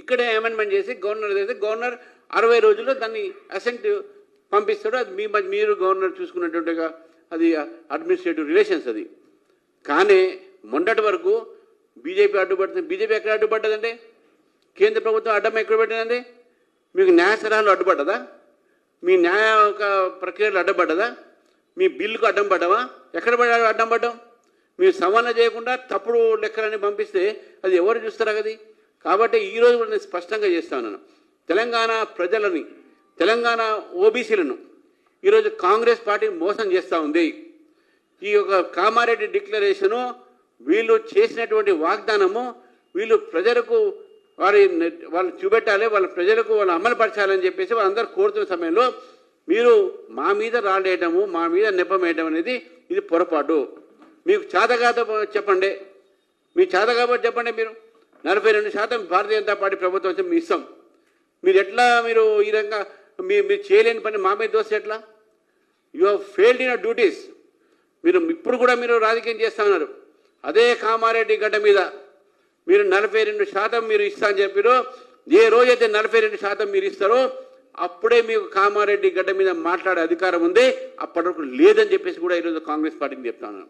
ఇక్కడే అమెండ్మెంట్ చేసి గవర్నర్ చేస్తే గవర్నర్ 60 రోజుల్లో దాన్ని అసెంట్ పంపిస్తాడు. అది మీరు గవర్నర్ చూసుకున్నట్టుగా అది అడ్మినిస్ట్రేటివ్ రిలేషన్స్ అది. కానీ మొన్నటి వరకు బీజేపీ అడ్డుపడుతుంది. బీజేపీ ఎక్కడ అడ్డుపడ్డదంటే కేంద్ర ప్రభుత్వం అడ్డం ఎక్కడ పెట్టిందండి? మీకు న్యాయ సలహాలు అడ్డుపడ్డదా? మీ న్యాయ ప్రక్రియలు అడ్డపడ్డదా? మీ బిల్లుకు అడ్డం పడ్డావా? ఎక్కడ అడ్డం పడ్డాం? మీరు సవరణ చేయకుండా తప్పుడు లెక్కలని పంపిస్తే అది ఎవరు చూస్తారా అది? కాబట్టి ఈరోజు కూడా నేను స్పష్టంగా చేస్తాను, తెలంగాణ ప్రజలని, తెలంగాణ ఓబీసీలను ఈరోజు కాంగ్రెస్ పార్టీ మోసం చేస్తూ ఉంది. ఈ యొక్క కామారెడ్డి డిక్లరేషను వీళ్ళు చేసినటువంటి వాగ్దానము వీళ్ళు ప్రజలకు వాళ్ళు చూపెట్టాలి, వాళ్ళ ప్రజలకు వాళ్ళు అమలుపరచాలని చెప్పేసి వాళ్ళందరూ కోరుతున్న సమయంలో మీరు మా మీద రాలేయడము, మా మీద నెప్పమేయడం అనేది ఇది పొరపాటు. మీకు చేతగాతో చెప్పండి, మీ చేత కాబట్టి చెప్పండి. మీరు 42% భారతీయ జనతా పార్టీ ప్రభుత్వం వచ్చి మీ ఇస్తాం. మీరు ఎట్లా మీరు ఈ రకంగా మీరు చేయలేని పని మా మీద దోస్తే ఎట్లా? You have failed in your duties. మీరు ఇప్పుడు కూడా మీరు రాజకీయం చేస్తా ఉన్నారు. అదే కామారెడ్డి గడ్డ మీద మీరు 42% మీరు ఇస్తా అని చెప్పారో, ఏ రోజైతే 42% మీరు ఇస్తారో అప్పుడే మీకు కామారెడ్డి గడ్డ మీద మాట్లాడే అధికారం ఉంది. అప్పటి వరకు లేదని చెప్పేసి కూడా ఈరోజు కాంగ్రెస్ పార్టీకి చెప్తాను.